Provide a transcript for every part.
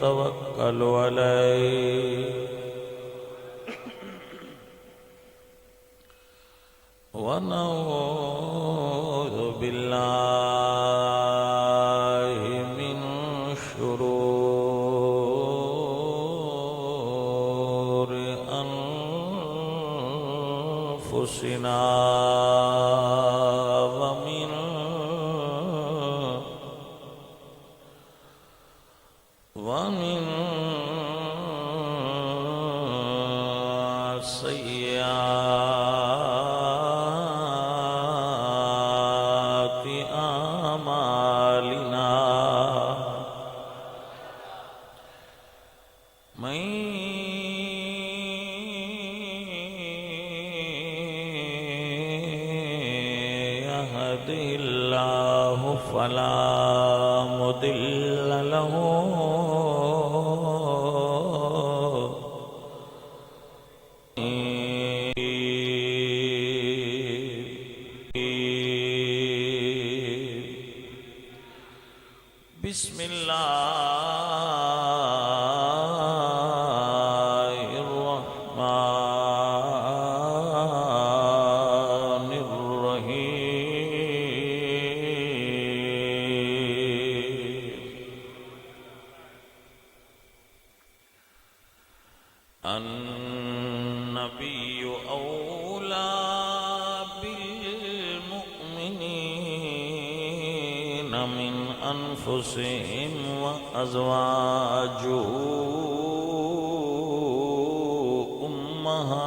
ونتوكل عليه ونعوذ بالله من شرور أنفسنا ومن سيئات أعمالنا من يهده الله فلا مضل له بسم الله الرحمن الرحيم النبي أولى بالمؤمنين من أنفسهم وأزواجه أمهاتهم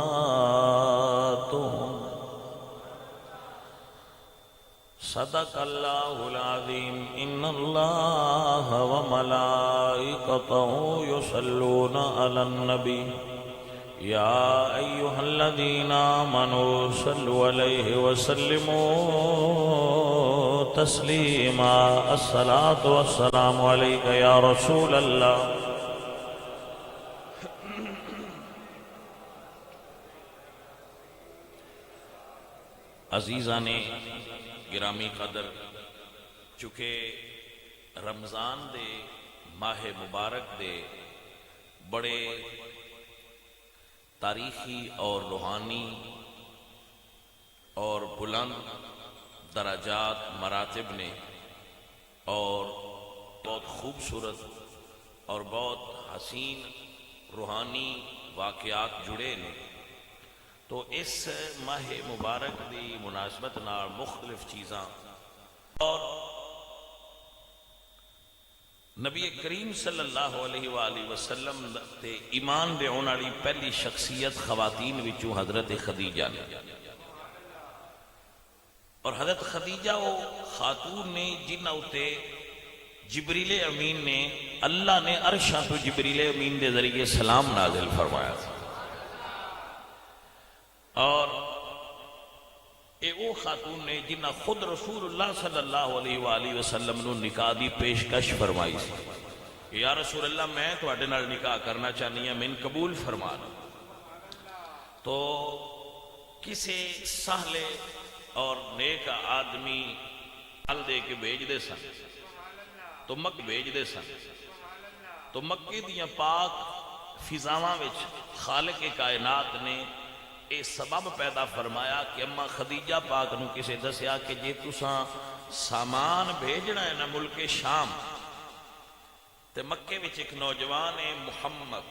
صدق الله العظيم إن الله وملائكته يصلون على النبي يا أيها الذين آمنوا صلوا عليه وسلموا تسليما الصلاة والسلام عليك يا رسول الله عزیزان گرامی قدر، چونکہ رمضان دے ماہ مبارک دے بڑے تاریخی اور روحانی اور بلند درجات مراتب نے اور بہت خوبصورت اور بہت حسین روحانی واقعات جڑے نے، تو اس ماہ مبارک دی مناسبت نال مختلف چیزاں اور نبی کریم صلی اللہ علیہ وآلہ وسلم تے ایمان دے آنے والی پہلی شخصیت خواتین وچوں حضرت خدیجہ نے، اور حضرت خدیجہ وہ خاتون نے جنہ اتے جبریل امین نے اللہ نے عرشاں تو جبریل امین دے ذریعے سلام نازل فرمایا تھا، اور اے وہ خاتون نے جنہ خود رسول اللہ صلی اللہ علیہ وآلہ وسلم نو نکاح دی پیشکش فرمائی سی، یا رسول اللہ میں تواڈے نال نکاح کرنا چاہنی ہاں، من قبول فرما لو۔ تو کسے سہلے اور نیک آدمی ال دے کے بھیج دے سن، تو مکہ بھیج دے سن، تو مکے دیاں پاک فضاواں وچ خالق کائنات نے اے سبب پیدا فرمایا کہ اما خدیجہ پاک نو کسے دسیا کہ جے تساں سامان بھیجنا ہے نا ملک شام، تے مکے وچ ایک نوجوان ہے محمد،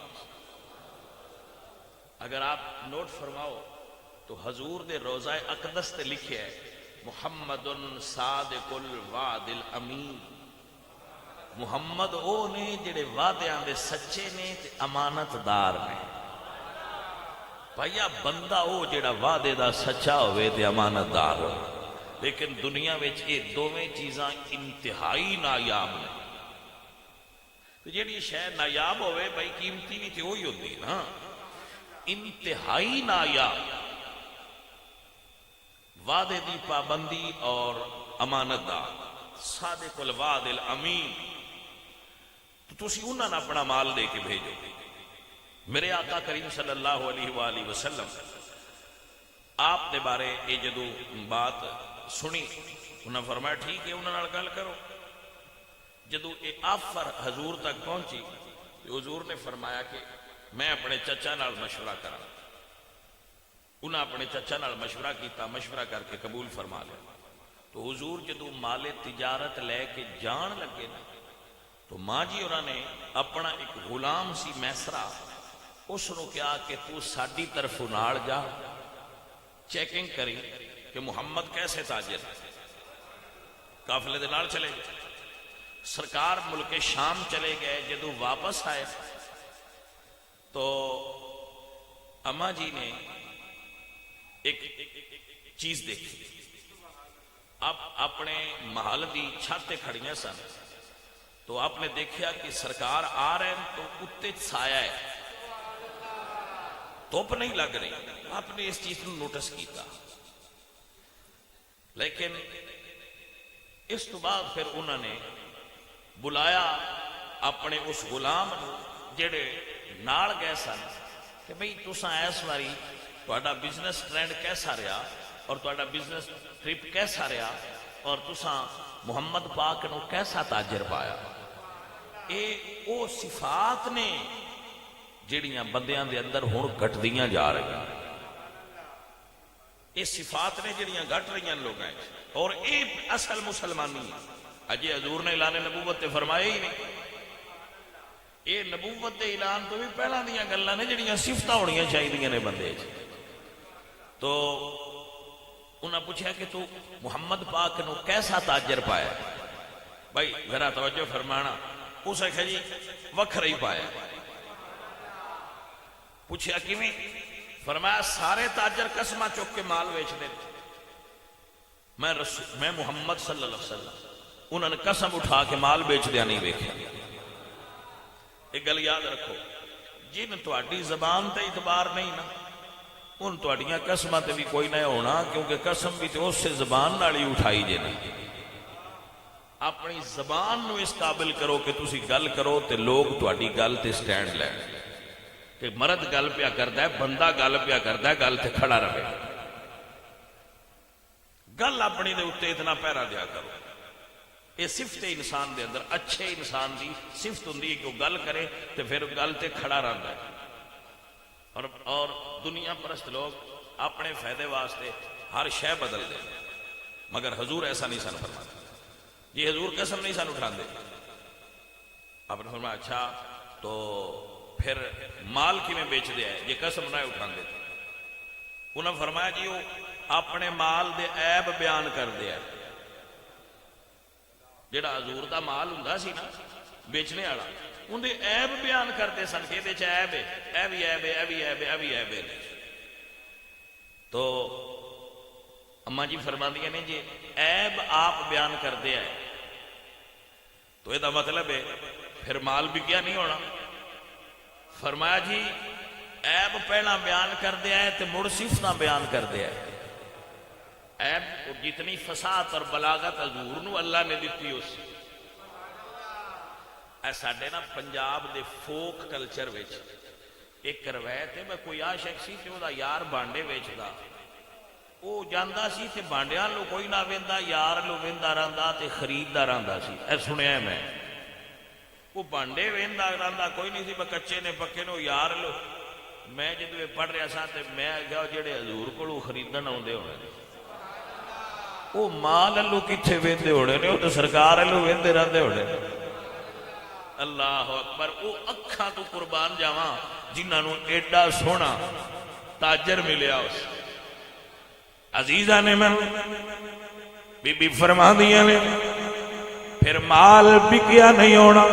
اگر آپ نوٹ فرماؤ تو حضور دے روضہ اقدس تے لکھے ہے محمد صادق الوعد الامین، محمد او نے جڑے وعدیاں دے سچے نے تے امانت دار نے۔ بھائیا بندہ او جڑا وعدے دا سچا ہوئے تے امانت دار ہوئے، لیکن دنیا وچ یہ دوویں چیزاں انتہائی نایاب نے۔ تو جڑی شے نایاب ہوئے بھائی قیمتی بھی تے وہی ہوتی نا، انتہائی نایاب وعدے دی پابندی اور امانت دار، صادق الوعد الامین۔ تو تسی انہاں نہ اپنا مال دے کے بھیجو۔ میرے آقا کریم صلی اللہ علیہ وآلہ وسلم آپ نے بارے اے جدو بات سنی، انہاں فرمایا ٹھیک ہے انہاں نال گل کرو۔ جدو اے آفر حضور تک پہنچی حضور نے فرمایا کہ میں اپنے چچا نال مشورہ کرا. انہاں اپنے چچا نال مشورہ کیتا, مشورہ کر کے قبول فرما لیا. تو حضور جدو مال تجارت لے کے جان لگے نا, تو ماں جی انہوں نے اپنا ایک غلام سی میسرا, اس نے کہا کہ تو ساڈی طرف نال جا, چیکنگ کری کہ محمد کیسے تاجر. قافلے دے نال چلے گئے. سرکار ملک شام چلے گئے. جدو واپس آئے تو اما جی نے ایک چیز دیکھی. اب اپنے محل دی چھت کھڑیاں سن, تو آپ نے دیکھا کہ سرکار آ رہے ہیں تو اتنے سایہ ہے, دھوپ نہیں لگ رہی. آپ نے اس چیز کو نوٹس کیتا. لیکن اس تو بعد پھر انہوں نے بلایا اپنے اس غلام جڑے نال گئے سن کہ بھئی تساں اس واری تہاڈا بزنس ٹرینڈ کیسا رہا اور تہاڈا بزنس ٹرپ کیسا رہا اور تساں محمد پاک نو کیسا تاجر پایا. اے او صفات نے جڑیاں بندیاں دے اندر ہن گھٹدیاں جا رہی ہیں. یہ صفات نے جڑیاں گھٹ رہی ہیں لوگوں ہیں, اور اے اصل مسلمانی ہے. اجے حضور نے اعلان نبوت تے فرمایا ہی نہیں. یہ نبوت دے اعلان تو بھی پہلا دیاں گلاں نے جڑیاں صفتاں ہونیاں چاہیے نے بندے. تو انہاں پوچھا کہ تو محمد پاک نو کیسا تاجر پایا. بھائی ذرا توجہ فرمانا. اس آخیا جی وکھرا ہی پایا. پوچھا کیویں؟ فرمایا سارے تاجر قسمہ چک کے مال بیچ دے, میں محمد صلی اللہ علیہ وسلم انہوں نے قسم اٹھا کے مال بیچ دیا نہیں ویکھیا. ایک گل یاد رکھو, جن تہاڈی زبان تے اعتبار نہیں نا ان تہاڈیاں قسماں تے بھی کوئی نہ ہونا, کیونکہ قسم بھی تے اس سے زبان نال ہی اٹھائی جے نا. اپنی زبان نو اس قابل کرو کہ تسی گل کرو تے لوگ تہاڈی گل تے سٹینڈ لین, کہ مرد گل پیا کردا ہے, بندہ گل پیا کردا ہے, گل تے کھڑا رہے. گل اپنی دے اتے اتنا پہرا دیا کرو. یہ صفت انسان دے اندر, اچھے انسان دی صفت ہوندی ہے کہ وہ گل کرے تے پھر گل تے کھڑا رہندا ہے. اور دنیا پرست لوگ اپنے فائدے واسطے ہر شے بدل دیں, مگر حضور ایسا نہیں سن فرماتے. یہ حضور قسم نہیں سن اٹھاندے. آپ نے فرمایا اچھا تو پھر مال کیویں بیچ دیا ہے, یہ قسم نہ اٹھاندے. انہوں نے فرمایا جی وہ اپنے مال دے عیب بیان کر دیا. جڑا حضور دا مال ہوندا سی نا بیچنے والا, ان دے عیب بیان کرتے سن کہ یہ عیب ہے, اے بھی عیب ہے, اے بھی عیب ہے, اے بھی عیب ہے. تو اما جی فرماندیاں نے جی عیب آپ بیان کرتے ہیں تو یہ مطلب ہے پھر مال بھی کیا نہیں ہونا. فرمایا جی عیب پہلا بیان کر دیا ہے تو مڑ صفتاں بیان کر دیا ہے. عیب جتنی فساد اور بلاغت حضور نو اللہ نے دیتی اس اے ساڈے نا پنجاب دے فوک کلچر وچ ایک روایت ہے, میں کوئی عاشق سی تے او دا یار بانڈے ویچدا, او جاندا سی تے بانڈیاں لو کوئی نہ ویندا, یار لو ویندا رہندا تے خریددا رہندا سی. اے سنیا میں وہ بانڈے ویندا رہندا کوئی نہیں سی, کچے نے پکے نے یار لو. میں جدو پڑھ رہا سا تے میں گیا جڑے حضور کولوں خریدن آوندے ہونے وہ مال لو کتھے ویندے ہونے نے, وہ تو سرکار لو ویندے رہندے ہونے. اللہ اکبر. وہ اکھاں تو قربان جاواں جنہاں نو ایڈا سونا تاجر ملیا. اس عزیزاں نے من بی بی فرما دیاں نے پھر مال بکیا نہیں ہونا.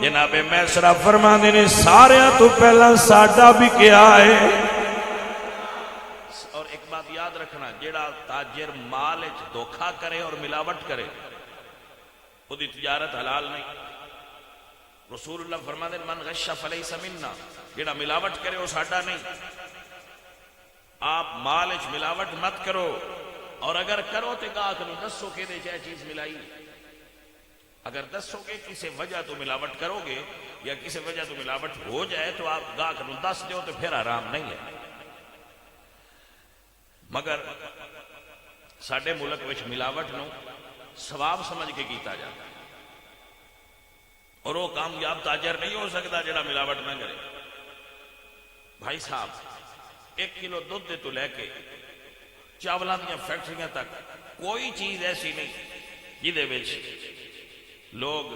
جناب میسرا فرما نے سارے تو پہلا ساڈا بکیا ہے. اور ایک بات یاد رکھنا, جیڑا تاجر مال وچ دھوکھا کرے اور ملاوٹ کرے وہ دی تجارت حلال نہیں. رسول اللہ فرما دے من غش فلیس منا, جیڑا ملاوٹ کرے وہ ساڈا نہیں. آپ مال وچ ملاوٹ مت کرو, اور اگر کرو تو گاہک نو دسو کہ دے چاہے چیز ملائی. اگر دسو گے کسی وجہ تو ملاوٹ کرو گے یا کسی وجہ تو ملاوٹ ہو جائے تو آپ گاہک نو دس دیو تو پھر آرام نہیں ہے. مگر ساڈے ملک وچ ملاوٹ نو ثواب سمجھ کے کیتا جاتا. اور وہ کامیاب تاجر نہیں ہو سکتا جڑا ملاوٹ نہ کرے. بھائی صاحب 1 کلو دودھ دے تو لے کے چاولاں دیا فیکٹریاں تک کوئی چیز ایسی نہیں جہدے وچ لوگ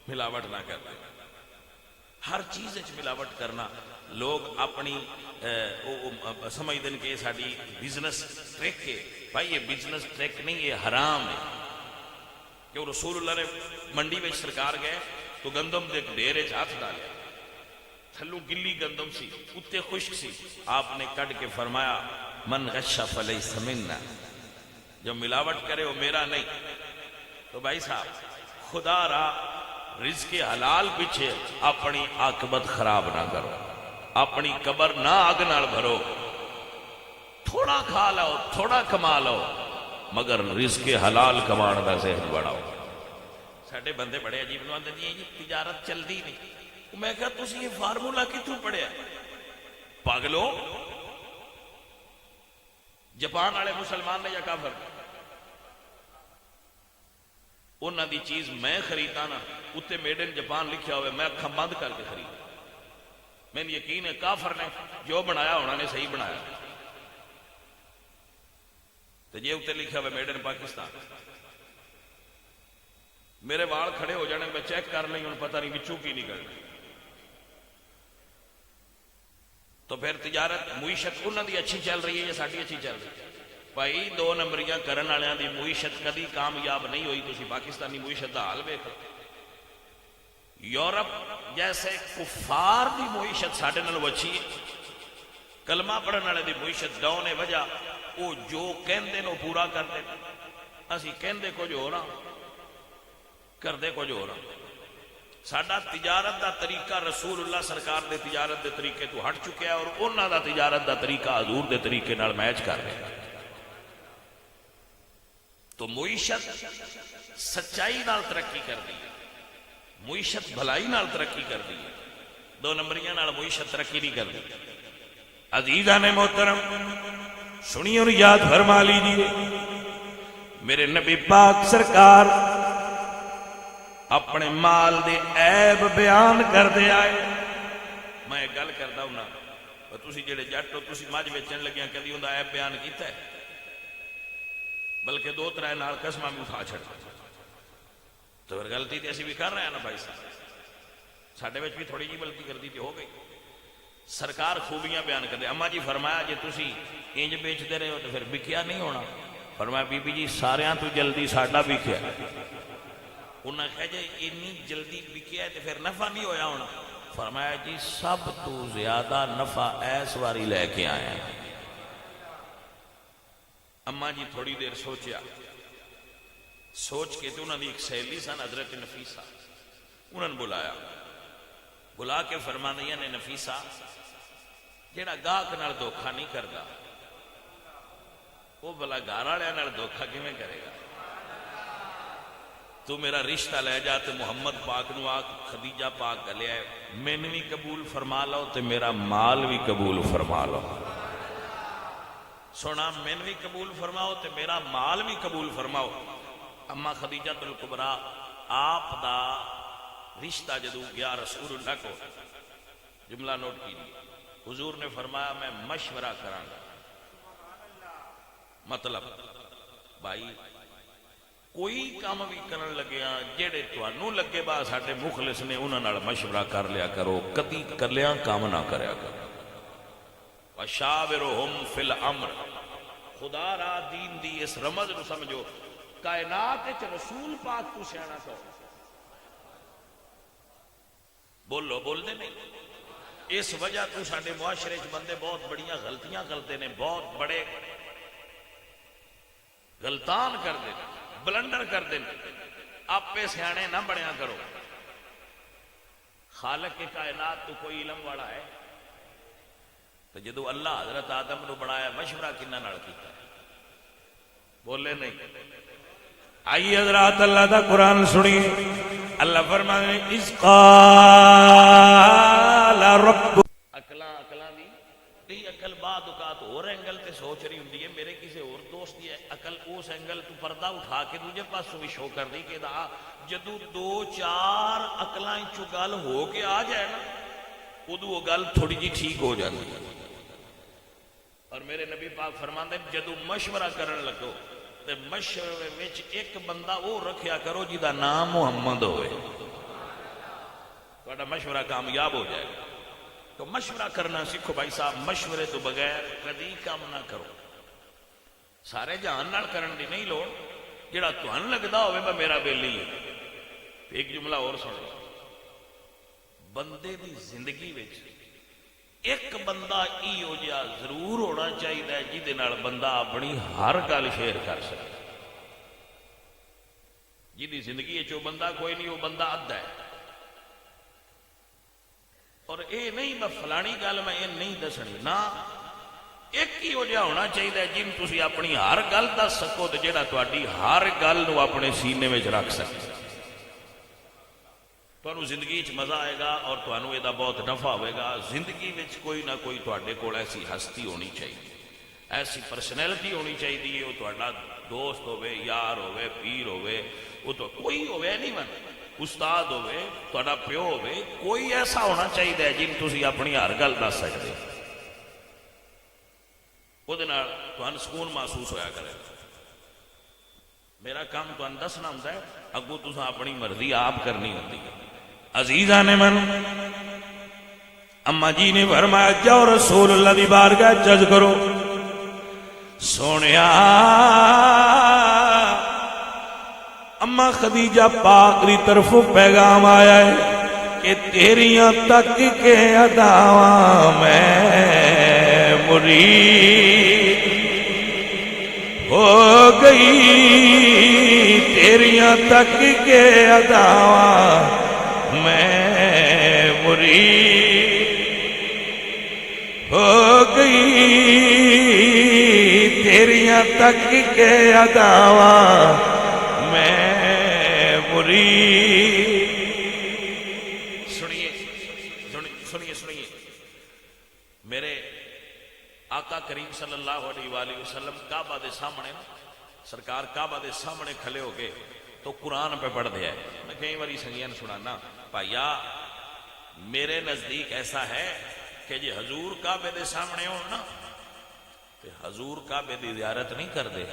ملاوٹ نہ کرتے. ہر چیز ملاوٹ کرنا لوگ اپنی سمجھتے ہیں کہ یہ ساری بزنس ٹرک ہے. بھائی یہ بزنس ٹرک نہیں، یہ حرام ہے. کہ رسول اللہ نے منڈی میں سرکار گئے تو گندم دے ڈھیر ہاتھ ڈالیا، تھلو گلی گندم سی، اتنے خشک سی. آپ نے کٹ کے فرمایا من غش فلیس منا، جو ملاوٹ کرے وہ میرا نہیں. تو بھائی صاحب خدا را رزق حلال پیچھے اپنی عاقبت خراب نہ کرو، اپنی قبر نہ آگ نال بھرو. تھوڑا کھا لو، تھوڑا کما لو، مگر رزق حلال کمان دا ذہن بڑھاؤ. ساڈے بندے بڑے عجیب نو آندے جی تجارت چلدی نہیں. میں کہا تسی یہ فارمولا کتوں پڑھیا؟ پاگلو، جاپان والے مسلمان نے یا کافر؟ انہاں دی چیز میں خریدا نا اتنے میڈ ان جاپان لکھیا ہوئے، میں اکھاں بند کر کے خرید. میں یقین ہے کافر نے جو بنایا انہوں نے صحیح بنایا. تو یہ اتنے لکھا ہوا میڈ ان پاکستان. میرے وال کھڑے ہو جانے، میں چیک کر لیں، پتہ نہیں بچوں کی نکلنا. تو پھر تجارت معیشت انہوں دی اچھی چل رہی ہے یا ساری اچھی چل رہی ہے؟ بھائی 2 نمبریاں کرن والوں دی معیشت کدی کامیاب نہیں ہوئی. تسی پاکستانی معیشت دا حال ویکھو. یورپ جیسے کفار دی معیشت ساڈے نال اچھی ہے. کلمہ پڑھن والے دی معیشت ڈاؤن ہے. وجہ وہ جو کہندے نو پورا کرتے، اسی کہندے کچھ ہو رہا کردے کچھ ہو رہا. ساڈا تجارت دا طریقہ رسول اللہ سرکار دے تجارت دے طریقے تو ہٹ چکا ہے، اور انہاں دا تجارت دا طریقہ حضور دے طریقے نال میچ کر رہے ہیں. تو معیشت سچائی نال ترقی کر دی ہے، معیشت بھلائی نال ترقی کر دی ہے. 2 نمبریاں نال معیشت ترقی نہیں کر دی. عزیزان محترم سنیے اور یاد فرما لیجیے، میرے نبی پاک سرکار اپنے مال دے عیب بیان کر دے آئے. میں گل کردا ہوں، تسی جڑے جٹ ہو تسی مجھ ویچن لگیاں کدی اوندا عیب بیان کیتا ہے؟ بلکہ 2-3 نال قسماں بھی اٹھا چھڑ. تو پھر غلطی تے اسی بھی کر رہے ہیں نا بھائی صاحب، ساڈے وچ بھی تھوڑی جی غلطی کردی تے ہو گئی. سرکار خوبیاں بیان کرتے. اما جی فرمایا جی تسی انج بیچتے رہے ہو تو پھر بکیا نہیں ہونا. فرمایا بی بی جی ساریاں تو جلدی ساڈا بکیا. انہاں کہا جی اتنی جلدی بکیا ہے تو پھر نفع نہیں ہویا ہونا. فرمایا جی سب تو زیادہ نفع ایس واری لے کے آئے ہیں. اما جی تھوڑی دیر سوچیا، سوچ کے تو انہوں نے ایک سہیلی سن حضرت نفیسہ، انہوں نے بلا کے فرما دیا نے نفیسہ جیڑا گاہک نال دھوکھا نہیں کرتا وہ بلا گھر والے نال دھوکھا کیویں کرے گا؟ تو میرا رشتہ لے جا تے محمد پاک نو آ خدیجہ پاک گلے آئے، مین بھی قبول فرما لو تے میرا مال بھی قبول فرما لو. سونا مین بھی قبول فرماؤ تے میرا مال بھی قبول فرماؤ. اما خدیجہ الکبریٰ آپ دا رشتہ جدو گیا رسول اللہ کو، جملہ نوٹ کیجیے، حضور نے فرمایا میں مشورہ کراں گا. مطلب بھائی کوئی کام بھی کرن لگیا جیڑے تانوں لگے با ساڈے مخلص نے انہاں نال مشورہ کر لیا کرو، کدی کلیاں کام نہ کریا کرو. وشاورہم فی الامر، خدا را دین دی اس رمز نو سمجھو، کائنات وچ رسول پاک تو سیاںا سو. بولو بول دے نہیں. اس وجہ تو ساڈے معاشرے چ بندے بہت بڑیاں غلطیاں کرتے ہیں، بہت بڑے غلطان کرتے ہیں، بلنڈر کرتے ہیں. آپے سیانے نہ بنیا کرو. خالق کے کائنات تو کوئی علم والا ہے؟ تو جدو اللہ حضرت آدم نو بنایا مشورہ کنہ نال کیتا؟ بولے نہیں. آئیے حضرات اللہ دا قرآن سنیے. اللہ فرمانے اذ قال رب، اکلاں دی عقل بعد اوقات ہو رہے انگل تے سوچ رہی ہوں میرے کسی اور دوست کی عقل اس اینگل تو پردہ اٹھا کے دوجے پاسوں بھی شو کر دی کہ جدو دو چار عقلاں چو گل ہو کے آ جائے نا ادو وہ گل تھوڑی جی ٹھیک ہو جاتی ہے. اور میرے نبی پاک فرماندے جدو مشورہ کرن لگو تے مشورے وچ ایک بندہ وہ رکھیا کرو جدا نام محمد ہوئے تہاڈا مشورہ کامیاب ہو جائے گا. تو مشورہ کرنا سیکھو بھائی صاحب. مشورے تو بغیر کدی کام نہ کرو. سارے جہان نال کرن دی نہیں لوڑ. جڑا تہن لگدا ہوئے میں میرا بیلی ہے. ایک جملہ اور سن لو. بندے دی زندگی وچ ایک بندہ ایو جہا ضرور ہونا چاہیے جہدے نال بندہ اپنی ہر گل شیئر کر سکے. جہدی زندگی چ بندہ کوئی نہیں وہ بندہ ادھا ہے. اور اے نہیں میں فلانی گل میں یہ نہیں دسنی نا. ایک ہی ہو جہا ہونا چاہیے جن تسی اپنی ہر گل دس سکو تو جہاں تہاڈی ہر گل نو اپنے سینے میں رکھ سکے. تمہیں زندگی مزہ آئے گا اور تمہیں یہ بہت نفع ہوئے گا. زندگی میں کوئی نہ کوئی تواڈے کول ایسی ہستی ہونی چاہیے, ایسی پرسنالٹی ہونی چاہیے. وہ تہاڈا دوست ہوئے, یار ہوئے, پیر ہوئے, وہ تو کوئی ہوئے نہیں من استاد ہوئے, تہاڈا پیو ہوئے, کوئی ایسا ہونا چاہیے جن تسی اپنی ہر گل دس سکتے. وہ تمہیں سکون محسوس ہویا کرے. میرا کام تمہیں دسنا ہوتا ہے, اگو تساں اپنی مرضی آپ کرنی ہوتی ہے. عزیزاں نے من اما جی نے فرمایا جاؤ رسول اللہ دی بارگاہ جج کرو. سونیا اما خدیجہ پاک دی طرفوں پیغام آیا ہے کہ تیریاں تک کے اداواں میں مرید ہو گئی. تیریاں تک کے اداواں میں مرید ہو گئی. تیریاں تک کے اداواں میں مرید. سنیے سنیے سنیے. میرے آقا کریم صلی اللہ علیہ وآلہ وسلم کعبہ دے سامنے سرکار کعبہ دے سامنے کھلے ہو گئے تو قرآن پہ پڑھ دیا ہے. میں کئی باری سنگیاں سنانا بھائیا میرے نزدیک ایسا ہے کہ جی حضور کعبے دے سامنے ہو نا تو حضور کعبے دی زیارت نہیں کر دے,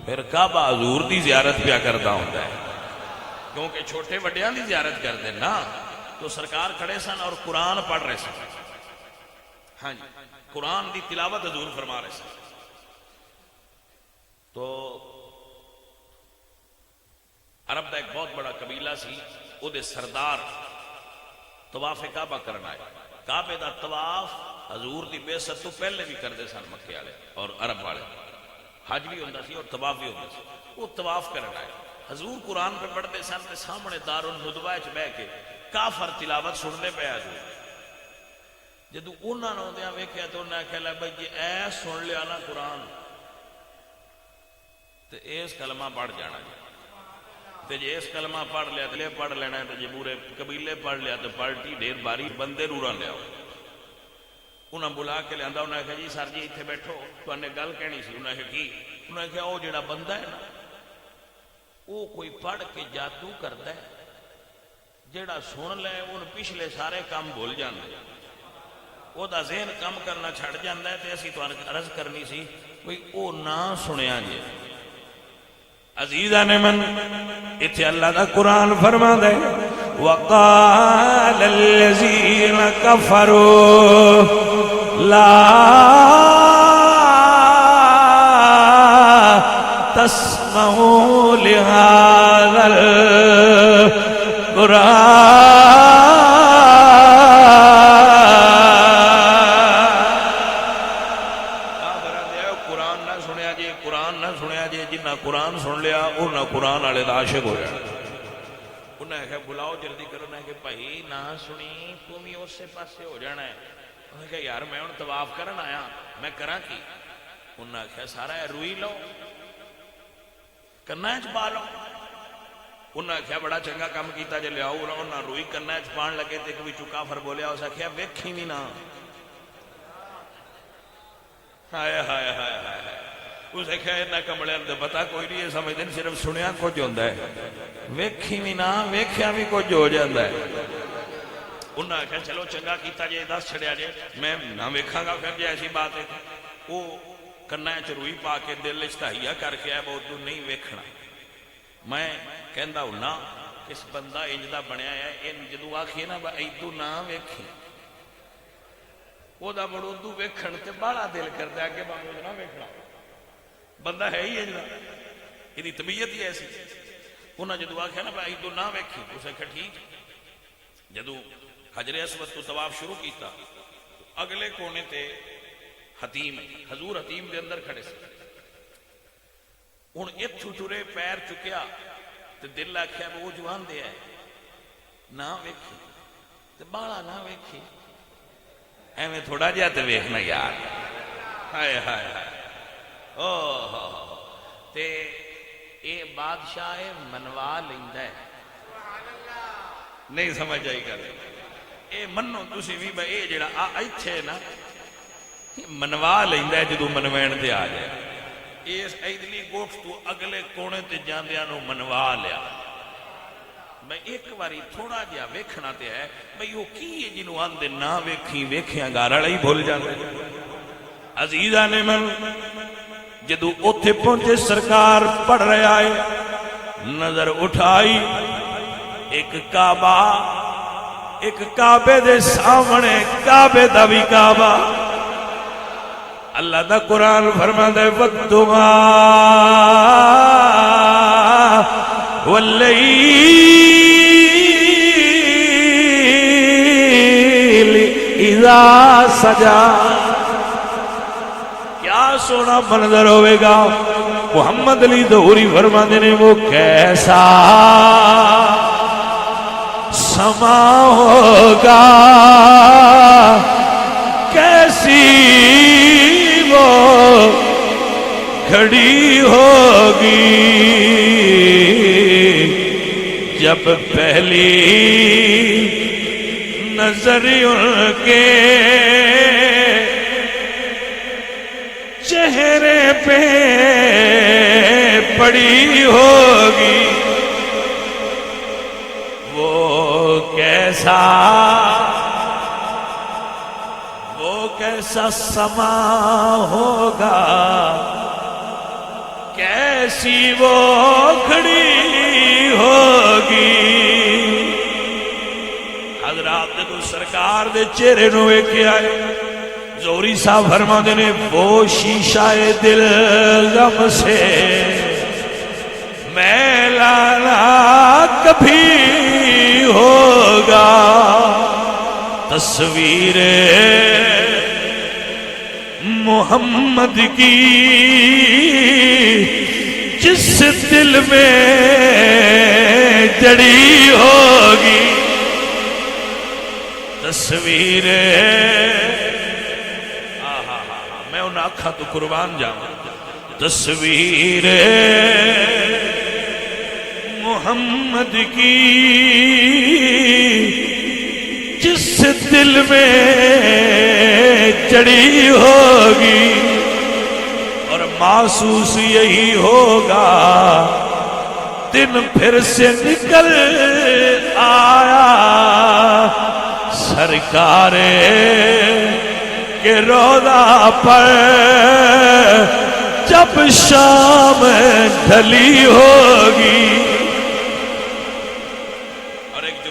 پھر کعبہ حضور دی زیارت پیا کرتا ہوتا ہے. کیونکہ چھوٹے وڈیاں دی زیارت کر دے نا. تو سرکار کھڑے سن اور قرآن پڑھ رہے سن. ہاں جی, قرآن دی تلاوت حضور فرما رہے سن. تو عرب دا ایک بہت بڑا قبیلہ سی, او دے سردار طواف کعبہ کرنا ہے. کعبے دا طواف حضور دی بعثت تو پہلے بھی کرتے سن مکے والے اور عرب والے. حج بھی ہوندا سی اور طواف بھی ہوندا سی. وہ طواف کرنا ہے. حضور قرآن پہ پڑھتے سن تے سامنے دار الندوہ وچ بیٹھ کے کافر تلاوت سنتے پے. حضور جدو انہاں نوں دیاں ویکھیا تے انہاں کہلا بھئی جی اے سن لیا نا قرآن تے اس کلمہ پڑھ جانا جی. تے جی اس کلمہ پڑھ لیا تے پڑھ لینا ہے. تے جی پورے قبیلے پڑھ لیا تے پلٹی ڈھیر باری بندے نورا لیا. انہاں بلا کے لیا. انہاں کہا جی سر جی اتنے بیٹھو تو نے گل کہنی سی. انہاں کہا کی؟ انہاں کہا وہ جڑا بندہ ہے نا وہ کوئی پڑھ کے جادو کرتا ہے, جڑا سن لے ان پچھلے سارے کام بھول جاندے, وہ دا ذہن کام کرنا چھڑ جاندہ ہے. تے اسی تو عرض کرنی سی بھئی او نہ سنیا جے. عزیزاں نے من اتھے اللہ دا قرآن فرما دے وَقَالَ الَّذِينَ كَفَرُوا لَا تَسْمَعُوا لِهَذَا الْقُرْآنِ قرآن والے دا عاشق ہو جائے. انہیں کہا بلاؤ جلدی کرو. انہیں کہا بھائی نہ سنی تم ہی اس سے پاسے ہو جانا ہے. انہیں کہا یار میں ان طواف کرن آیا میں کراں کی؟ انہیں کہا سارا ہے روئی لو کرنا ہے پا لو. انہیں کہا بڑا چنگا کام کیتا جے لیاؤ. انہیں روئی کرنا ہے پان لگے تے کوئی چکا فر بولیا. اسے کہا ویکھی نہیں نا. ہائے ہائے ہائے ہائے اسے کہا انہاں کملیاں تے پتہ کوئی نہیں سمجھدے صرف سنیا کچھ ہوندا ہے ویکھی بھی نہ ویکھیا بھی کچھ ہو جاندا ہے انہاں کہا چلو چنگا کیتا جے دس چھڑیا جے میں نہ ویکھاں گا پھر جے ایسی بات ہے وہ کناں چ روئی پا کے دل وچ تہیا کر کے بہت دور نہیں ویکھنا میں کہندا ہونا اس بندہ انج دا بنیا ہے ان جدوں آکھیے نا ایدو نہ ویکھی وہ دا بڑو دو ویکھن تے بڑا دل کردا ہے کہ باندھ نہ ویکھنا بندہ ہے ہی انج دا ایدی طبیعت ہی ایسی انہاں جدوں آکھیا نا بھائی ایدو نہ ویکھی اسے کہ ٹھیک جدوں حجر اسود تو طواف شروع کیتا اگلے کونے تے حتیم حضور حتیم دے اندر کھڑے سے ہن اتھوں ٹرے پیر چکیا تے دل آکھیا وہ جوان دے ہے نہ ویکھی تے بالا نہ ویکھی ایویں تھوڑا جہا تے ویکھنا یار ہائے ہائے ہائے اوہ تے اے بادشاہ منوا لیندا ہے نہیں سمجھ آئی گل اے منو تسی بھی بھائی اے جڑا ایتھے نا منوا لیندا ہے جدوں منوین تے آ جائے اس ایدلی گوٹھ تو اگلے کونے تے جاندیاں نو منوا لیا میں ایک باری تھوڑا جہا ویکھنا تے ہے بھئی وہ کی ہے جنہوں آندے نہ ویکھی ویکھیاں گارڑا ہی بھول جاندے عزیزہ نے من جدو اتھے پہنچے سرکار پڑھ رہے آئے نظر اٹھائی ایک کعبہ ایک کعبے دے سامنے کعبے دا بھی کعبہ اللہ دا قرآن فرما دے وَقْتُمَا وَاللَّيْلِ اِذَا سَجَا کیا سونا منظر ہوئے گا محمد علی دہوری فرما دے نے وہ کیسا سما ہوگا کیسی وہ گھڑی ہوگی جب پہلی نظر ان کے چہرے پہ پڑی ہوگی وہ کیسا سما ہوگا کیسی وہ کھڑی ہوگی حضرات نے تو سرکار دے چہرے نو ویکھیا آئے زوری صاحب فرما دینے وہ شیشہ دل غم سے میلا نہ کبھی ہوگا تصویر محمد کی جس دل میں جڑی ہوگی تصویر میں انہیں آکھا تو قربان جاؤں تصویر محمد کی جس دل میں جڑی ہوگی اور محسوس یہی ہوگا دن پھر سے نکل آیا سرکار کے روضہ پر جب شام ڈھلی ہوگی اور ایک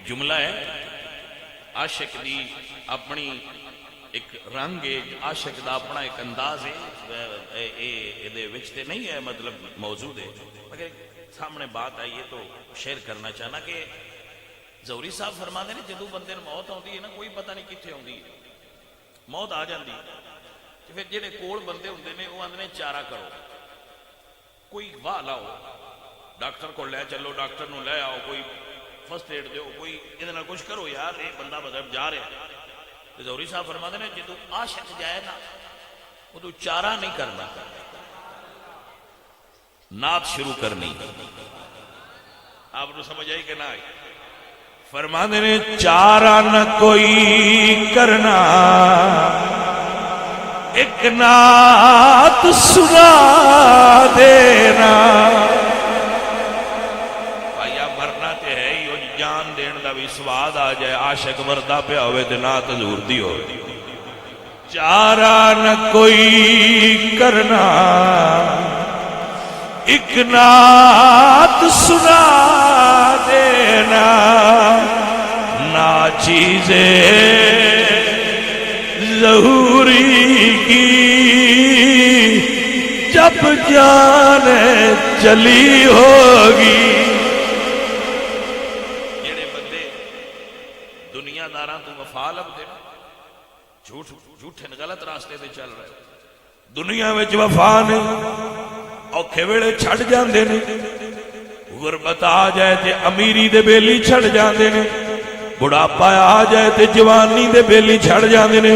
جملہ ہے عاشق دی اپنی ایک رنگ ہے عاشق دا اپنا ایک انداز ہے یہ وچ تے نہیں ہے مطلب موجود ہے مگر سامنے بات آئی ہے تو شیئر کرنا چاہنا کہ زوری صاحب فرما دے جدو بندے نے موت آتی ہے نا کوئی پتہ نہیں کتنے آتی ہے موت آ جاتی ہے پھر جہے کول بندے ہوندے نے وہ آندے چارہ کرو کوئی واہ لاؤ ڈاکٹر کو لے چلو ڈاکٹر نو لے آؤ کوئی فرسٹ ایڈ دیو کوئی ادھر کچھ کرو یار یہ بندہ مطلب جا رہا ہے زوری صاحب فرما دے جدو عاشق جائے نا وہ تو چارہ نہیں کرنا، نعت شروع کرنی. آپ نے سمجھ آئی کہ نہ آئی؟ فرماتے نے چارہ نہ کوئی کرنا، ایک نعت سنا دینا. بھائیا مرنا تے ہے ہی، جان دین دا بھی سواد آ جائے. عاشق مردہ پہ ہوئے تے نعت حضور دی ہو. چارہ نہ کوئی کرنا، ایک نعت سنا دینا. ناچیزیں ظہوری کی جب جان چلی ہوگی. جڑے بندے دنیا داراں تو وفا لبدے جھوٹے غلط راستے تے چل رہے، دنیا وچ وفا نہیں، اوکھے ویلے چھڑ جاندے نے. غربت آ جائے تے امیری دے بیلی چھڑ جاندے نے، بڑھاپا آ جائے تے جوانی دے بیلی چھڑ جاندے نے،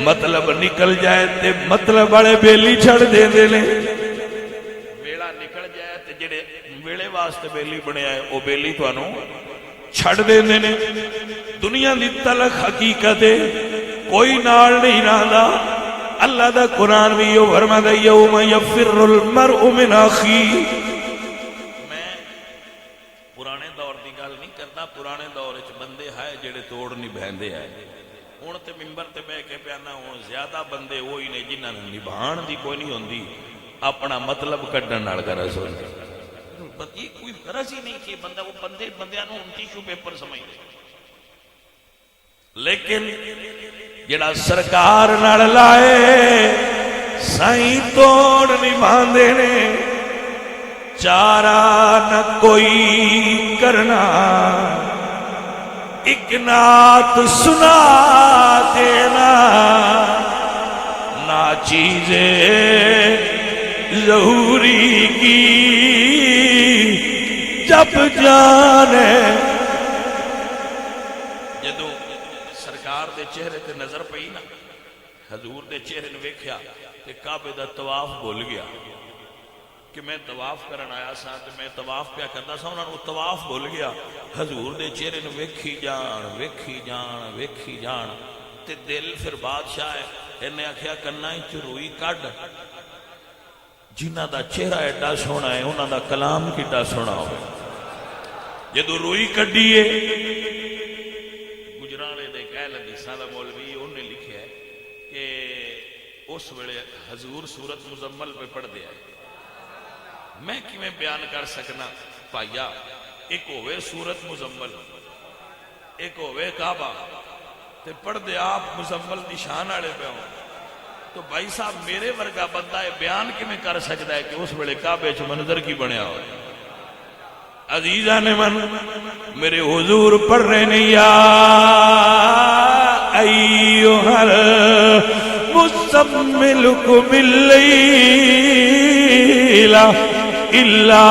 مطلب نکل جائے تے مطلب والے بیلی چھڑ دیندے نے. ویلا نکل جائے تے جڑے ویلے واسطے بیلی بنیا ہے وہ بیلی تانوں چھڑ دیندے نے. دنیا دی تلخ حقیقت ہے، کوئی نال نہیں رہندا. اللہ دا قرآن بھی یہ فرماتا ہے یوم یفر المرء من اخیہ. میں پرانے دور دی گل نہیں کرتا، پرانے دور وچ بندے ہے جڑے توڑ نہیں بہندے ہے. ہن تے منبر تے بیٹھ کے پیانا ہن زیادہ بندے وہی نے جنہاں نوں نبھان دی کوئی نہیں ہوندی، اپنا مطلب کڈن نال غرض ہوندی. یہ کوئی غرض ہی نہیں کہ بندہ وہ بندیاں نوں ٹیشو پیپر سمجھدے. لیکن جڑا سرکار نال لائے سائیں توڑ نہیں باندھے نے. چارہ نہ کوئی کرنا، ایک نعت سنا دینا. ناچیزیں ظہوری کی جب جانے. جدو سرکار دے چہرے تے نظر پئی نا، حضور دے چہرے نو ویکھیا تے کعبے دا طواف بھول گیا کہ میں طواف کرن آیا سا تے میں طواف پیا کردا سا. انہاں نوں طواف بھول گیا. حضور دے چہرے نو ویکھی جان ویکھی جان ویکھی جان تے دل پھر بادشاہ ہے. انہیں آکھیا کنا وچ روئی کڈ. جنہاں دا چہرہ ایڈا سونا ہے انہاں دا کلام کڈا سونا ہوے. جدوں روئی کڈیے، گجرالے دے کہل حدیثاں دا مولوی انہیں لکھیا ہے کہ اس ویلے حضور سورت مزمل پہ پڑھ دیا ہے. میں کیویں بیان کر سکنا پائیا. ایک ہوئے سورت مزمل، ایک ہوئے کعبہ تے پڑھ دے آپ مزمل دی شان والے پہ ہوں. تو بھائی صاحب میرے ورگا بندہ ہے بیان کیویں کر سکتا ہے کہ اس ویلے کعبے چ منظر کی بنیا ہو. عزیزاں نے من میرے حضور پڑھ رہے نے یا ایھا المزمل قم اللیل الا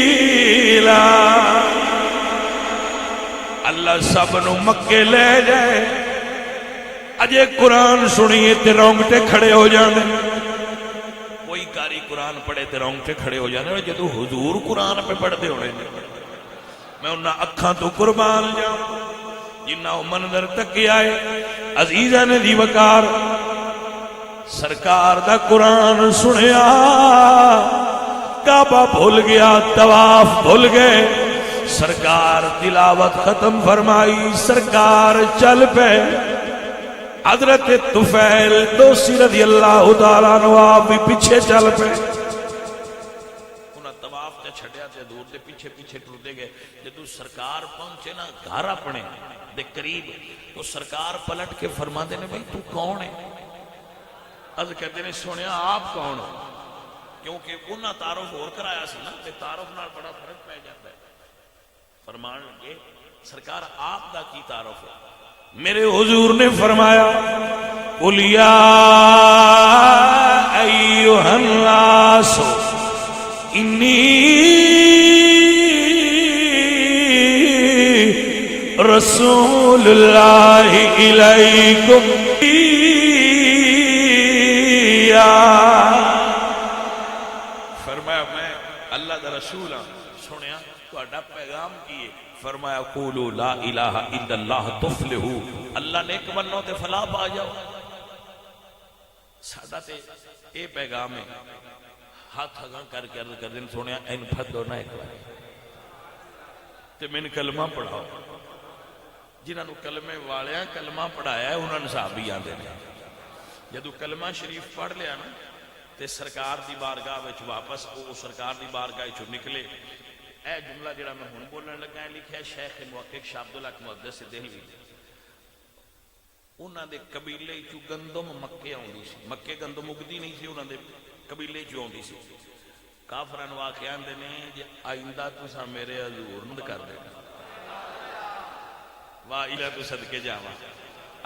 قلیلا. اللہ سب نو مکے لے جائے. اجے قرآن سنیے تے رونگٹے کھڑے ہو جانے. کوئی کاری قرآن پڑھے تے رونگٹے کھڑے ہو جانے. جدو حضور قرآن پہ پڑھتے ہونے میں انہاں اکھاں تو قربان جاؤں جنہاں منظر تک آئے. عزیزاں نے دی وقار سرکار دا قرآن سنیا، کعبہ بھول گیا، طواف بھول گئے. سرکار تلاوت ختم فرمائی، سرکار چل پے. حضرت طفیل دوسی رضی اللہ تعالیٰ عنہ آپ بھی پیچھے چل پے. انہاں طواف تے چھڈیا تے دور دے پیچھے پیچھے ٹردے گئے. جدوں سرکار پہنچے نا گھر اپنے دے قریب تو سرکار پلٹ کے فرماندے نے بھائی تو کون ہے؟ از کہتے نے سنیا آپ کون ہو؟ کیونکہ انہاں تعارف اور کرایا سی نا تے تعارف نال بڑا فرق پہ جاتا ہے. فرمان لگے سرکار آپ دا کی تعارف ہے؟ میرے حضور نے فرمایا قُلْ يَا أَيُّهَا النَّاسُ إِنِّي رسول اللہ الیکم فرمایا میں اللہ دا رسول ہاں. سنیا تہاڈا پیغام کی ہے؟ فرمایا قولوا لا الہ الا اللہ تفلحوا. اللہ نے ایک منو تے فلاح پا جاؤ. ساڈا تے اے پیغام ہے. ہاتھ اگاں کر کے عرض کر دین سنیا این پھدو نہ ایک بار تے من کلمہ پڑھاؤ. جنہاں نو کلمے والیاں کلمہ پڑھایا ہے انہاں نوں صحابی آندے نے. جدو کلمہ شریف پڑھ لیا نا تے سرکار دی بارگاہ وچ واپس او سرکار دی بارگاہ چوں نکلے. اے جملہ جڑا میں ہن بولن لگا ہے لکھیا شیخ محقق شاہ عبداللہ محدث دہلوی. انہاں دے قبیلے چوں گندم مکے آوندی سی. مکے گندم اگدی نہیں سی, انہاں دے قبیلے چوں آوندی سی. کافراں نوں آکھ آندے نے جے آئندہ تساں میرے حضور نوں کر دینا. واہ الہ تو صدقے جاواں.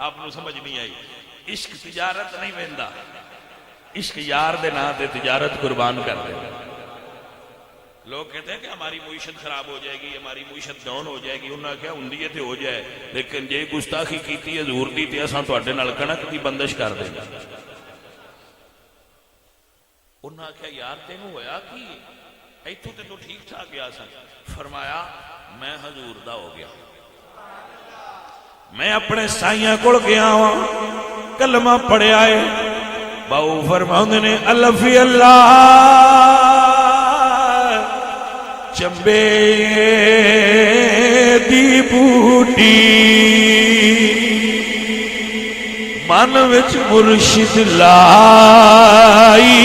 آپ نوں سمجھ نہیں آئی. عشق تجارت نہیں ویندا, عشق یار دے نام تے تجارت قربان کر دے. لوگ کہتے ہیں کہ ہماری معیشت خراب ہو جائے گی, ہماری معیشت ڈاؤن ہو جائے گی. انہوں نے کہا ہوندی ہے تے ہو جائے, لیکن جے گستاخی کیتی ہے حضور دی تے اساں تہاڈے نال کنک دی بندش کر دیں گے. انہوں نے کہا یار تینوں ہویا کی ایتھوں تے تو ٹھیک ٹھاک گیا سا. فرمایا میں حضور دا ہو گیا. میں اپنے سائیاں کول گیا ہاں, کلمہ پڑھیا ہے. باؤ فرماؤندے نے الفی اللہ چمبے دی بوٹی من وچ مرشد لائی.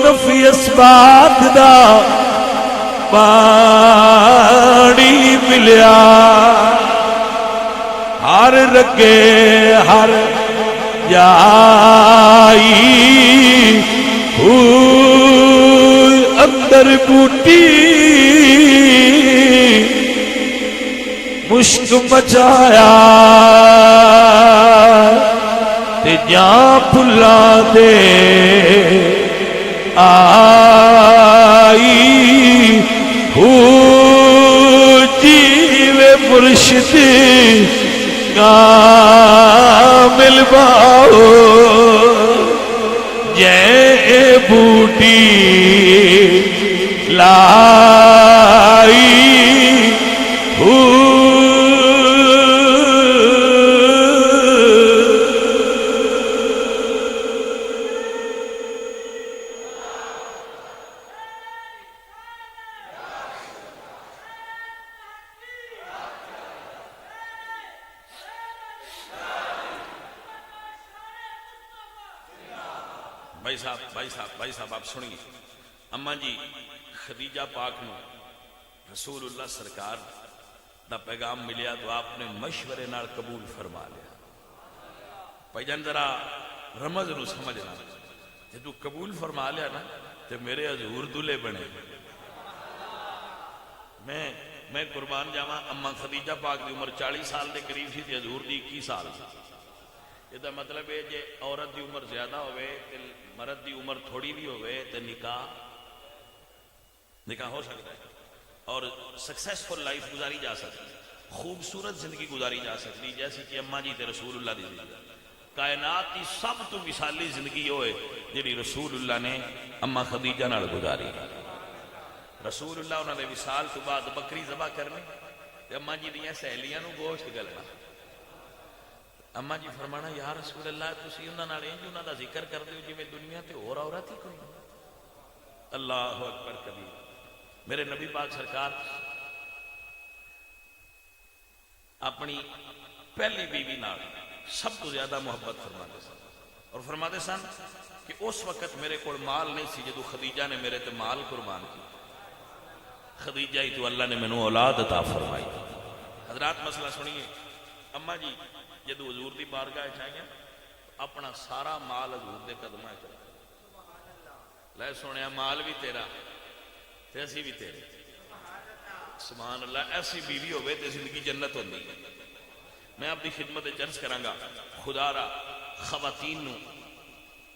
نفی اسبات دا پانی ملیا. ہر رگے ہر جائی اندر بوٹی مشک مچایا تے جاں پھلا دے آئی. جیوے مرشد کامل باؤ جے بوٹی لائی. بھائی صاحب آپ سنیے. اما جی خدیجہ پاک نو رسول اللہ سرکار دا پیغام ملیا تو آپ نے مشورے نال قبول فرما لیا. بھائی جان ذرا رمز نو سمجھنا, جدو قبول فرما لیا نا تو میرے حضور دلہے بنے. میں قربان جاواں, اما خدیجہ پاک دی عمر 40 سال دے قریب سی تے حضور دی 21 سال. یہ مطلب ہے جے عورت دی عمر زیادہ ہوئے تے مرد دی عمر تھوڑی بھی ہوئے تے نکاح ہو سکتا ہے اور سکسیسفل لائف گزاری جا سکتی, خوبصورت زندگی گزاری جا سکتی. جیسی کہ اماں جی تے رسول اللہ دی زندگی, کائنات کی سب تو مثالی زندگی ہوئے جی رسول اللہ نے اماں خدیجہ نال گزاری. رسول اللہ انہوں نے وصال تو بعد بکری ذبح کرنی تے اماں جی دیاں سہیلیاں نو گوشت گلنا. اما جی فرمانا یا رسول اللہ تسی انہاں نال انج انہاں دا ذکر کر دیو جویں دنیا تے اور عورت ہی کوئی. اللہ اکبر کبیر. میرے نبی پاک سرکار اپنی پہلی بیوی نال سب تو زیادہ محبت فرماتے سن اور فرماتے سن کہ اس وقت میرے کول مال نہیں سی جدو خدیجہ نے میرے تے مال قربان کی. خدیجہ ہی تو اللہ نے مینوں اولاد عطا فرمائی. حضرات مسئلہ سنیے. اما جی جدو حضور دی بارگاہ چاہیے اپنا سارا مال حضور دے قدماں چ لے سونے مال بھی تیرا تے اسی بھی تیرے. سبحان اللہ. ایسی بیوی ہوئے تے زندگی جنت ہوندی ہے. میں اپنی خدمت عرض کراں گا خدا را خواتین نو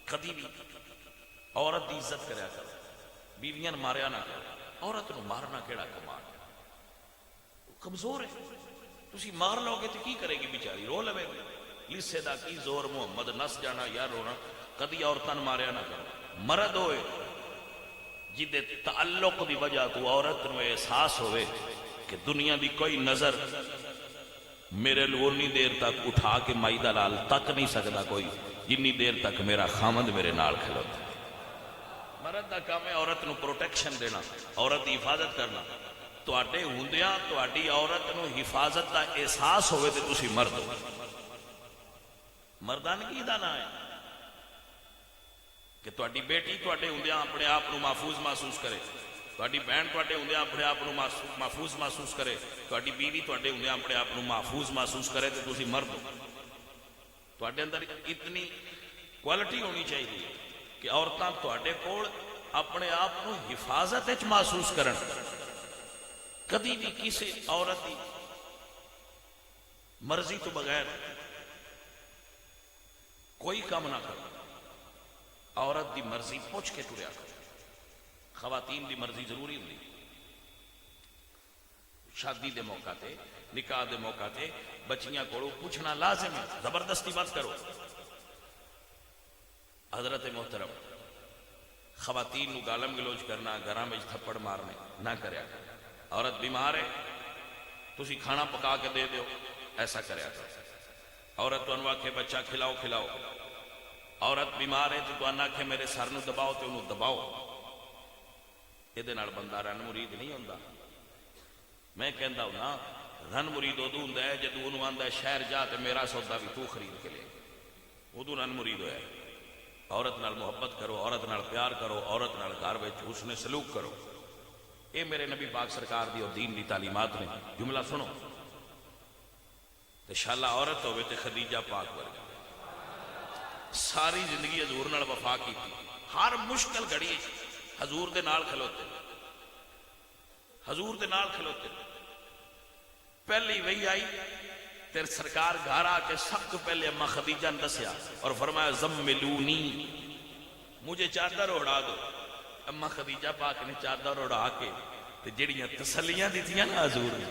کدی بھی عورت دی عزت کریا کرو, بیویاں ماریا نہ کرو. عورت نو مارنا کیڑا کمال ہے؟ کمزور ہے، تسی مار لو گے تو کی کرے گی بیچاری؟ رو لوے گی، لیسے دا کی زور محمد نس جانا یا رونا، کدی عورتاں ماریا نہ کرو۔ مرد ہوئے جدے تعلق دی وجہ تو عورت نو احساس ہوئے کہ دنیا دی کوئی نظر میرے لئے انی دیر تک اٹھا کے مائی دلال تک نہیں سکتا کوئی جنی دیر تک میرا خامد میرے نال کھلوتا ہے۔ مرد دا کام ہے عورت نو پروٹیکشن دینا، عورت دی حفاظت کرنا۔ تواڈے ہوندیاں تواڈی عورت نو حفاظت دا احساس ہوئے تے تسی مرد ہو۔ مردانگی دا نہ ہے کہ تواڈی بیٹی تواڈے ہوندیاں اپنے آپ نو محفوظ محسوس کرے، تواڈی بہن تواڈے ہوندیاں اپنے آپ نو محفوظ محسوس کرے، تواڈی بیوی تواڈے ہوندیاں اپنے آپ نو محفوظ محسوس کرے تے تسی مرد ہو۔ تواڈے اندر اتنی کوالٹی ہونی چاہیے کہ عورتاں تواڈے کول اپنے آپ نو حفاظت وچ محسوس کرن، کدی بھی کسی عورت کی مرضی تو بغیر کوئی کام نہ کرو، عورت دی مرضی پوچھ کے ٹریا کرو۔ خواتین دی مرضی ضروری ہوندی، شادی دے موقع تے نکاح دے موقع تے بچیاں کو پوچھنا لازم ہے، زبردستی مت کرو۔ حضرت محترم، خواتین نو گالم گلوچ کرنا، گھراں وچ تھپڑ مارنے نہ کریا کرو۔ عورت بیمار ہے تسی کھانا پکا کے دے دیو، ایسا کریا کرو۔ عورت تو انواع کے بچہ کھلاؤ کھلاؤ، عورت بیمار ہے تو انواع کے میرے سر نو دباؤ تو انہوں دباؤ۔ یہ دے نال بندہ رن مرید نہیں ہوندہ۔ میں کہندہ ہوں نا رن مرید ادو ہوندا ہے جدوں انہوں آندا ہے شہر جا تے میرا سودا بھی تو خرید کے لے، ادو رن مرید ہویا ہے۔ عورت نال محبت کرو، عورت نال پیار کرو، عورت نال گھر وچ حسن سلوک کرو۔ اے میرے نبی پاک سرکار دی اور دین دی تعلیمات نے۔ جملہ سنو تے شالا عورت ہوئے تے خدیجہ پاک ورگی ساری زندگی حضور نال وفا کی تھی، ہر مشکل گھڑی حضور دے نال کھلوتے، حضور دے نال کھلوتے۔ پہلی وہی آئی تیر سرکار گھر آ کے سب تو پہلے اما خدیجہ نے دسیا اور فرمایا زملونی، مجھے چادر اڑا دو۔ اما خدیجہ پاک نے چادر اڑا کے جڑیاں تسلیاں دیتیاں نا حضور نے،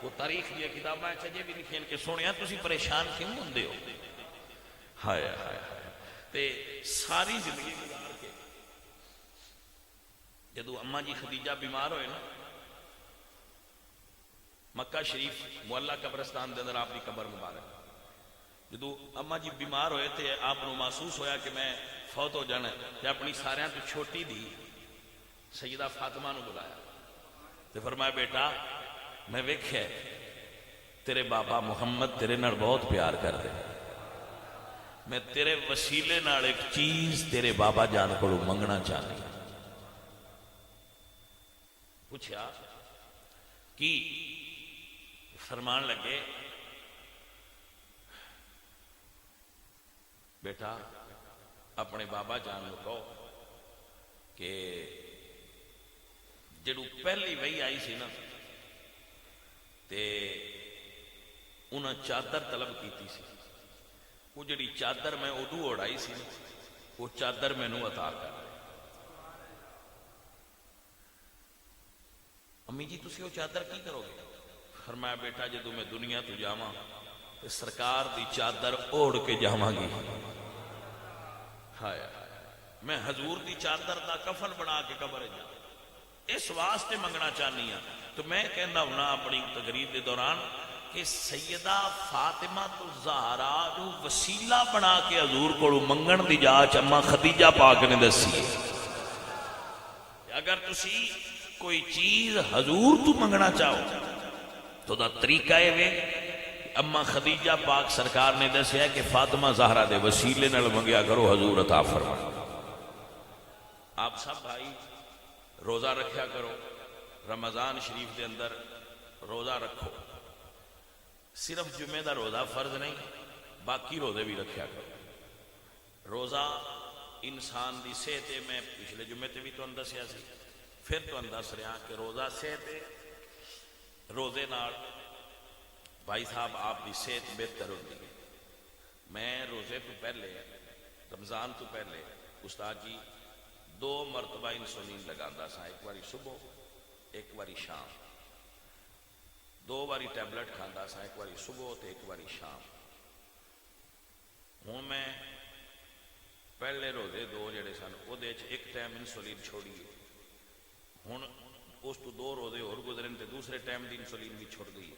وہ تاریخ دیا کتاباں چجے بھی لکھیں کہ سونیا تسی پریشان کیوں ہوندے ہو؟ ہائے ہائے ہائے، تے ساری زندگی گزار کے جدو اما جی خدیجہ بیمار ہوئے نا، مکہ شریف معلّہ قبرستان دے اندر آپ کی قبر مبارک، جدو اما جی بیمار ہوئے تھے آپ کو محسوس ہویا کہ میں فوت ہو جانا ہے، تے اپنی ساریاں تو چھوٹی دی سیدہ فاطمہ نو بلایا تے فرمایا بیٹا میں ویکھیا تیرے بابا محمد تیرے نال بہت پیار کر دے، میں تیرے وسیلے نال ایک چیز تیرے بابا جان کو منگنا چاہتی۔ پوچھا کی؟ فرمان لگے بیٹا اپنے بابا جان کو کہو کہ جڑو پہلی وہی آئی سی نا تے انہاں چادر طلب کیتی سی، وہ جڑی چادر میں ادو اڑائی سی نا وہ چادر میں نو عطا کر دے۔ امی جی تسی وہ چادر کی کرو گے؟ فرمایا بیٹا جدو میں دنیا تو جاواں تے سرکار دی چادر اوڑ کے جاواں گی۔ ہائے میں حضور دی چادر دا کفن بنا کے قبر جا، اس واسطے منگنا چاہنی ہاں۔ تو میں کہنا ہونا اپنی تقریر دے دوران کہ سیدہ فاطمہ الزہرا جو وسیلہ بنا کے حضور کو منگن دی جاچ اما خدیجہ پاک نے دسی ہے۔ اگر تسی کوئی چیز حضور تو منگنا چاہو تو دا طریقہ ہے اما خدیجہ پاک سرکار نے دسیا ہے کہ فاطمہ زہرا دے وسیلے نال منگیا کرو حضور عطا فرما۔ آپ سب بھائی روزہ رکھیا کرو، رمضان شریف دے اندر روزہ رکھو، صرف جمعے دا روزہ فرض نہیں باقی روزے بھی رکھیا کرو۔ روزہ انسان دی صحت ہے، میں پچھلے جمعے تے بھی تو دسیا سی، پھر تو دس رہا کہ روزہ صحت ہے، روزے نال بھائی صاحب آپ کی صحت بہتر ہوتی ہے۔ میں روزے تو پہلے رمضان تو پہلے استاد جی 2 مرتبہ انسولین لگا سا، ایک باری صبح ایک واری شام، 2 واری ٹیبلٹ کھانا سا، ایک واری صبح تے ایک واری شام۔ ہوں میں پہلے روزے 2 جڑے سن وہ ایک ٹائم انسولین چھوڑی، ہوں اس تو 2 روزے اور گزرے تے دوسرے ٹائم دی انسولین بھی چھوڑ گئی،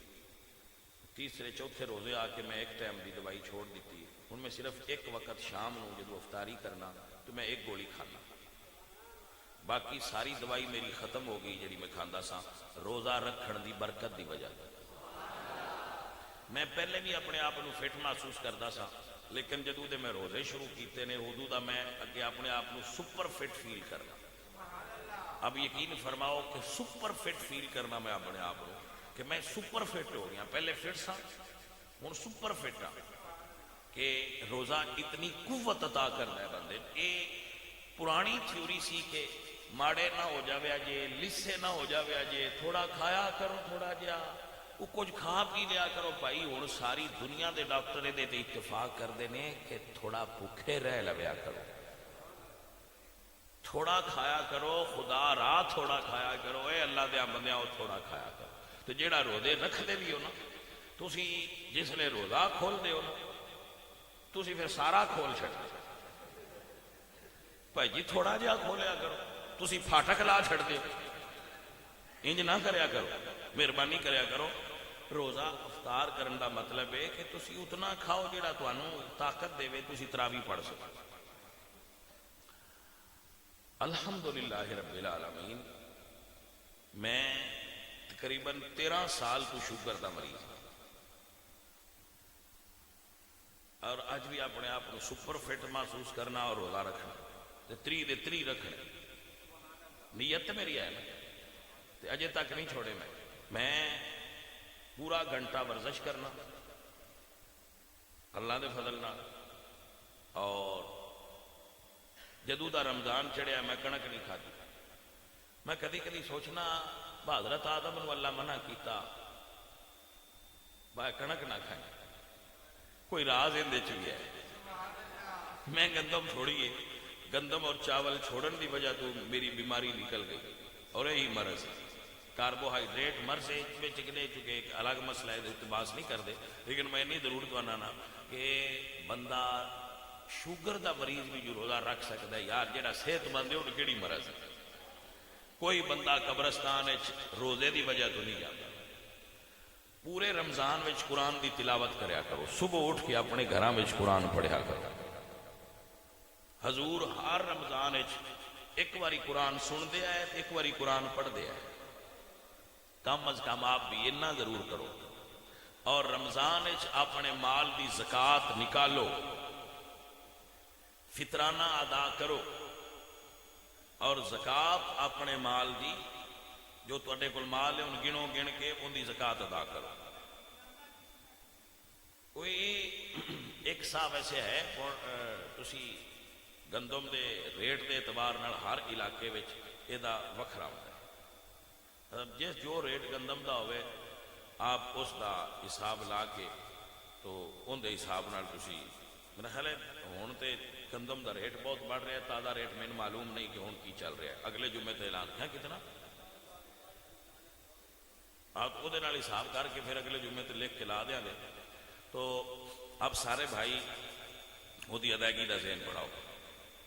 تیسرے چوتھے روزے آ کے میں ایک ٹائم دی دوائی چھوڑ دیتی۔ ہوں میں صرف ایک وقت شام نو جدو افطاری کرنا تو میں ایک گولی کھانا، باقی ساری دوائی میری ختم ہو گئی جڑی میں کھانا سا روزہ رکھن دی برکت دی وجہ۔ میں پہلے بھی اپنے آپ کو فٹ محسوس کرتا سا، لیکن جدو دے میں روزے شروع کیتے نے ادو دا میں اگے اپنے آپ کو سپر فٹ فیل کرنا۔ اب یقین فرماؤ کہ سپر فٹ فیل کرنا میں اپنے آپ کو کہ میں سپر فٹ ہو گیا، پہلے فٹ سا ہوں سپر فٹ ہاں، کہ روزہ اتنی قوت عطا کرنا ہے بندے۔ یہ پرانی تھیوری سی کہ ماڑے نہ ہو جاوے جے، لسے نہ ہو جاوے جے، تھوڑا کھایا کرو، تھوڑا جا وہ کچھ کھا پی لیا کرو۔ بھائی ہوں ساری دنیا دے ڈاکٹر یہ اتفاق کرتے ہیں کہ تھوڑا بھوکے رہ لویا کرو، تھوڑا کھایا کرو، خدا راہ تھوڑا کھایا کرو، اے اللہ دیا بندیاں تھوڑا کھایا کرو۔ تو جیڑا روزے رکھ دے بھی ہو نا تسی جس لئے روزہ کھول دے ہو نا تسی پھر سارا کھول چھڑ دے، بھائی جی تھوڑا جہا کھولیا کرو، تسی پھاٹک لا چھڑ دے، انج نہ کریا کرو، مہربانی کریا کرو۔ روزہ افطار کرن دا مطلب ہے کہ تسی اتنا کھاؤ جڑا تانوں طاقت دے، تسی تراویح پڑھ سکو۔ الحمدللہ رب العالمین، میں تقریباً 13 سال تو شوگر دا مریض ہوں، اور اج بھی اپنے آپ کو سپر فٹ محسوس کرنا اور روزہ رکھنا تے 3 دے 3 رکھنے، نیت میری ہے نا تے اجے تک نہیں چھوڑے۔ میں پورا گھنٹہ ورزش کرنا اللہ دے فضل نال، اور جدو دا رمضان چڑھیا میں کنک نہیں کھاتی۔ میں کدی کدی سوچنا حضرت آدم نو اللہ منع کیتا بھائی کنک نہ کھائیں، کوئی راز اندے چ بھی ہے۔ میں گندم چھوڑیے، گندم اور چاول چھوڑن دی وجہ تو میری بیماری نکل گئی، اور یہی مرض ہے کاربوہائیڈریٹ مرض ہے چکنے چکے ایک الگ مسئلہ ہے، اقتباس نہیں کر دے، لیکن میں نہیں ضرور تو آنا کہ بندہ شوگر دا مریض بھی جو روزہ رکھ سکتا ہے، یار جڑا صحت مند ہے انہوں کیڑی مرض ہے۔ کوئی بندہ قبرستان روزے دی وجہ تو نہیں جاتا۔ پورے رمضان وچ قرآن دی تلاوت کریا کرو، صبح اٹھ کے اپنے گھراں وچ قرآن پڑھیا کرو۔ حضور ہر رمضان ایک واری قرآن سن دیا ہے، ایک واری قرآن پڑھ دیا ہے، کم از کم آپ بھی اتنا ضرور کرو۔ اور رمضان اپنے مال دی زکوٰۃ نکالو، فطرانہ ادا کرو، اور زکوٰۃ اپنے مال دی جو تواڈے کول مال ہے ان گنو گن کے ان دی زکوٰۃ ادا کرو۔ کوئی ایک صاحب ایسے ہے تسی گندم دے ریٹ دے اعتبار نال ہر علاقے وچ یہ وکھرا ہوتا ہے، جس جو ریٹ گندم دا ہوئے آپ اس دا حساب لا کے تو ان دے حساب نال تسی میرا خیال ہے ہون تے گندم دا ریٹ بہت بڑھ رہا ہے، تازہ ریٹ میں معلوم نہیں کہ ہون کی چل رہا ہے، اگلے جمعے تے اعلان ہے کتنا، آپ وہ حساب کر کے پھر اگلے جمعے تے لکھ کے لا دیا گے۔ تو اب سارے بھائی وہ دی ادائیگی دا ذہن پڑھاؤ،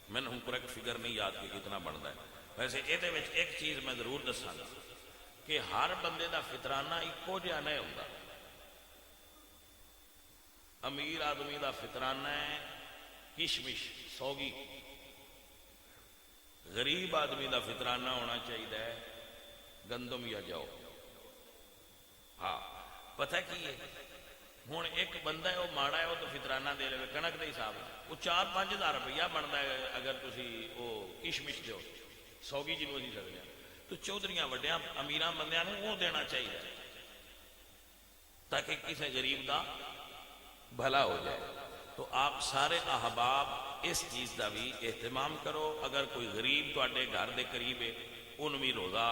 میں نے کریکٹ فگر نہیں یاد کہ کتنا بنتا ہے۔ ویسے یہ ایک چیز میں ضرور دساں گا کہ ہر بندے دا فطرانہ ایکو جہا نہیں ہوتا۔ امیر آدمی دا فطرانہ ہے کشمش سوگی، غریب آدمی دا فطرانہ ہونا چاہیے گندم یا جو۔ ہاں پتہ کی ہے ہوں ایک بندہ ہے وہ ماڑا ہے وہ تو فطرانہ دے لے کنک دے حساب وہ 4-5 ہزار روپیہ بنتا ہے، اگر تسی وہ کشمش دو سوگی جنوں اسی سکتے ہیں تو چودھریاں وڈیاں امیراں بندیاں نے وہ دینا چاہیے تاکہ کسی غریب دا بھلا ہو جائے۔ تو آپ سارے احباب اس چیز دا بھی اہتمام کرو، اگر کوئی غریب تواڈے گھر دے قریب ہے ان بھی روزہ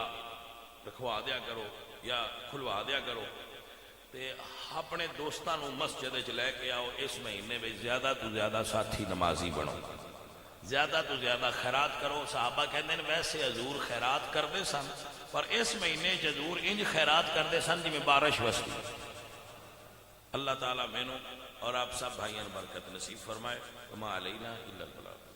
رکھوا دیا کرو یا کھلوا دیا کرو، تے اپنے دوستانوں مسجد لے کے آؤ، اس مہینے میں زیادہ تو زیادہ ساتھی نمازی بنو، زیادہ تو زیادہ خیرات کرو. صحابہ کہتے ہیں ویسے حضور خیرات کرتے سن پر اس مہینے حضور انج خیرات کرتے سن جی میں بارش وستی. اللہ تعالیٰ مینوں اور آپ سب بھائیوں برکت نصیب فرمائے. وما علینا الا البلاغ.